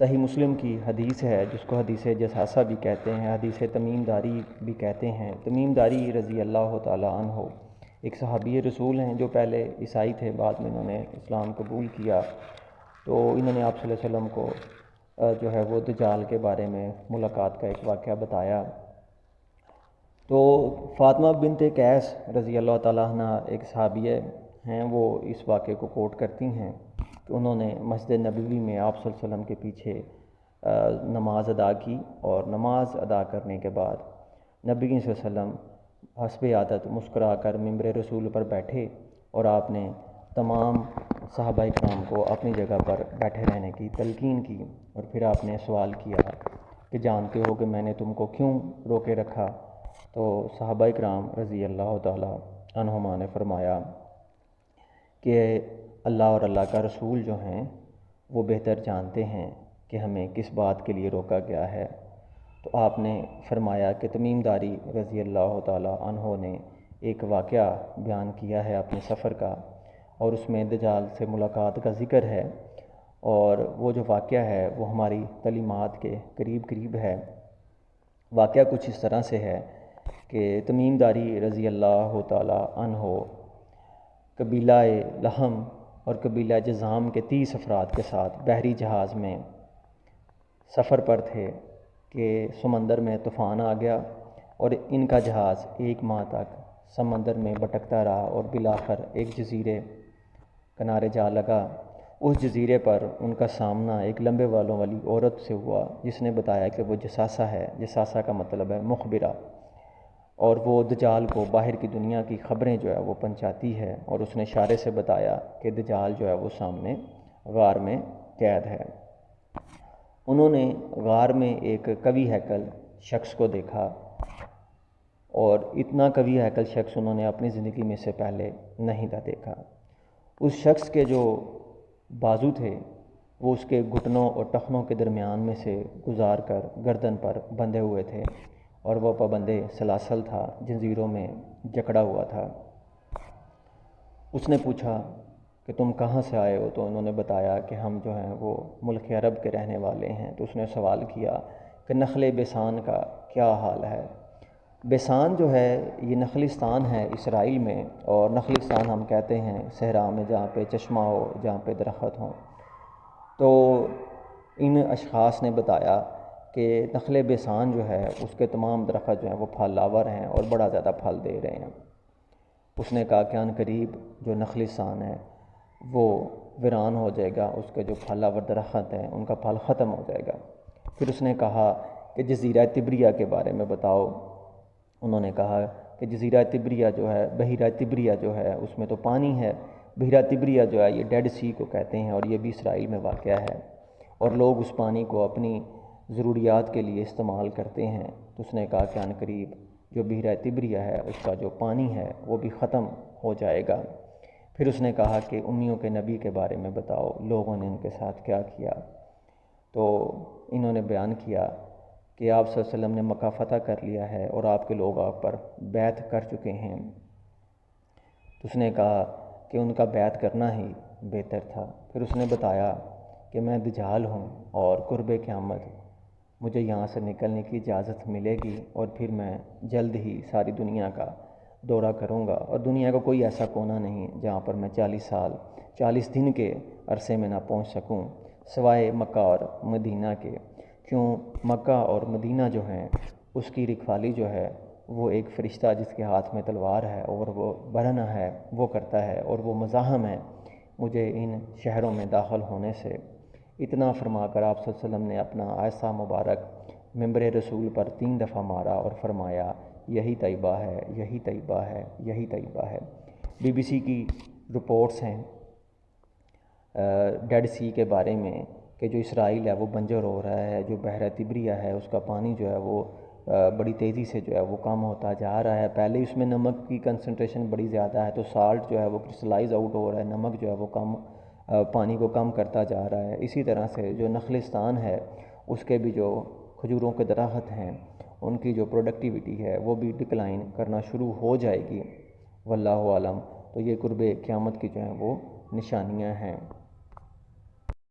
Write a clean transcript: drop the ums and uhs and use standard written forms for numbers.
صحیح مسلم کی حدیث ہے جس کو حدیث جساسہ بھی کہتے ہیں، حدیث تمیم داری بھی کہتے ہیں۔ تمیم داری رضی اللہ تعالیٰ عنہ ایک صحابی رسول ہیں جو پہلے عیسائی تھے، بعد میں انہوں نے اسلام قبول کیا۔ تو انہوں نے آپ صلی اللہ علیہ وسلم کو جو ہے وہ دجال کے بارے میں ملاقات کا ایک واقعہ بتایا۔ تو فاطمہ بنت قیس رضی اللہ تعالیٰ عنہ ایک صحابیہ ہیں، وہ اس واقعے کو کوٹ کرتی ہیں کہ انہوں نے مسجد نبوی میں آپ صلی اللہ علیہ وسلم کے پیچھے نماز ادا کی، اور نماز ادا کرنے کے بعد نبی صلی اللہ علیہ وسلم حسب عادت مسکرا کر ممبر رسول پر بیٹھے، اور آپ نے تمام صحابہ کرام کو اپنی جگہ پر بیٹھے رہنے کی تلقین کی، اور پھر آپ نے سوال کیا کہ جانتے ہو کہ میں نے تم کو کیوں روکے رکھا؟ تو صحابہ کرام رضی اللہ تعالیٰ عنہما نے فرمایا کہ اللہ اور اللہ کا رسول جو ہیں وہ بہتر جانتے ہیں کہ ہمیں کس بات کے لیے روکا گیا ہے۔ تو آپ نے فرمایا کہ تمیم داری رضی اللہ تعالیٰ عنہ نے ایک واقعہ بیان کیا ہے اپنے سفر کا، اور اس میں دجال سے ملاقات کا ذکر ہے، اور وہ جو واقعہ ہے وہ ہماری تعلیمات کے قریب ہے۔ واقعہ کچھ اس طرح سے ہے کہ تمیم داری رضی اللہ تعالیٰ عنہ قبیلہ لحم اور قبیلہ جذام کے 30 افراد کے ساتھ بحری جہاز میں سفر پر تھے کہ سمندر میں طوفان آ گیا، اور ان کا جہاز 1 ماہ تک سمندر میں بھٹکتا رہا، اور بالآخر ایک جزیرے کنارے جا لگا۔ اس جزیرے پر ان کا سامنا ایک لمبے بالوں والی عورت سے ہوا، جس نے بتایا کہ وہ جساسہ ہے۔ جساسہ کا مطلب ہے مخبرہ، اور وہ دجال کو باہر کی دنیا کی خبریں جو ہے وہ پہنچاتی ہے، اور اس نے اشارے سے بتایا کہ دجال جو ہے وہ سامنے غار میں قید ہے۔ انہوں نے غار میں ایک قوی ہیکل شخص کو دیکھا، اور اتنا قوی ہیکل شخص انہوں نے اپنی زندگی میں سے پہلے نہیں تھا دیکھا۔ اس شخص کے جو بازو تھے وہ اس کے گھٹنوں اور ٹخنوں کے درمیان میں سے گزار کر گردن پر بندھے ہوئے تھے، اور وہ پابندے سلاسل تھا، جنزیروں میں جکڑا ہوا تھا۔ اس نے پوچھا کہ تم کہاں سے آئے ہو؟ تو انہوں نے بتایا کہ ہم جو ہیں وہ ملک عرب کے رہنے والے ہیں۔ تو اس نے سوال کیا کہ نخل بیسان کا کیا حال ہے؟ بیسان جو ہے یہ نخلستان ہے اسرائیل میں، اور نخلستان ہم کہتے ہیں صحرا میں جہاں پہ چشمہ ہو، جہاں پہ درخت ہوں۔ تو ان اشخاص نے بتایا کہ نخل بیسان جو ہے اس کے تمام درخت جو ہیں وہ پھل آور ہیں اور بڑا زیادہ پھل دے رہے ہیں۔ اس نے کہا کہ ان قریب جو نخلستان ہے وہ ویران ہو جائے گا، اس کے جو پھل آور درخت ہیں ان کا پھل ختم ہو جائے گا۔ پھر اس نے کہا کہ جزیرہ تبریہ کے بارے میں بتاؤ۔ انہوں نے کہا کہ جزیرہ تبریہ جو ہے، بحیرہ تبریہ جو ہے اس میں تو پانی ہے۔ بحیرہ تبریہ جو ہے یہ ڈیڈ سی کو کہتے ہیں، اور یہ بھی اسرائیل میں واقع ہے، اور لوگ اس پانی کو اپنی ضروریات کے لیے استعمال کرتے ہیں۔ تو اس نے کہا کہ ان قریب جو بحیرہ تبریہ ہے اس کا جو پانی ہے وہ بھی ختم ہو جائے گا۔ پھر اس نے کہا کہ امیوں کے نبی کے بارے میں بتاؤ، لوگوں نے ان کے ساتھ کیا کیا؟ تو انہوں نے بیان کیا کہ آپ صلی اللہ علیہ وسلم نے مکہ فتح کر لیا ہے، اور آپ کے لوگ آپ پر بیعت کر چکے ہیں۔ تو اس نے کہا کہ ان کا بیعت کرنا ہی بہتر تھا۔ پھر اس نے بتایا کہ میں دجال ہوں، اور قرب قیامت مجھے یہاں سے نکلنے کی اجازت ملے گی، اور پھر میں جلد ہی ساری دنیا کا دورہ کروں گا، اور دنیا کا کوئی ایسا کونا نہیں جہاں پر میں 40 دن کے عرصے میں نہ پہنچ سکوں، سوائے مکہ اور مدینہ کے۔ کیوں؟ مکہ اور مدینہ جو ہیں اس کی رکھوالی جو ہے وہ ایک فرشتہ جس کے ہاتھ میں تلوار ہے اور وہ برہنہ ہے وہ کرتا ہے، اور وہ مزاحم ہے مجھے ان شہروں میں داخل ہونے سے۔ اتنا فرما کر آپ صلی اللہ علیہ وسلم نے اپنا آہستہ مبارک ممبر رسول پر 3 دفعہ مارا اور فرمایا یہی طیبہ ہے، یہی طیبہ ہے، یہی طیبہ ہے۔ BBC کی رپورٹس ہیں ڈیڈ سی کے بارے میں کہ جو اسرائیل ہے وہ بنجر ہو رہا ہے، جو بحیرہ تبریہ ہے اس کا پانی جو ہے وہ بڑی تیزی سے جو ہے وہ کم ہوتا جا رہا ہے۔ پہلے اس میں نمک کی کنسنٹریشن بڑی زیادہ ہے، تو سالٹ جو ہے وہ کرسٹلائز آؤٹ ہو رہا ہے، نمک جو ہے وہ پانی کو کم کرتا جا رہا ہے۔ اسی طرح سے جو نخلستان ہے اس کے بھی جو کھجوروں کے درخت ہیں ان کی جو پروڈکٹیوٹی ہے وہ بھی ڈکلائن کرنا شروع ہو جائے گی، واللہ عالم۔ تو یہ قرب قیامت کی جو ہیں وہ نشانیاں ہیں۔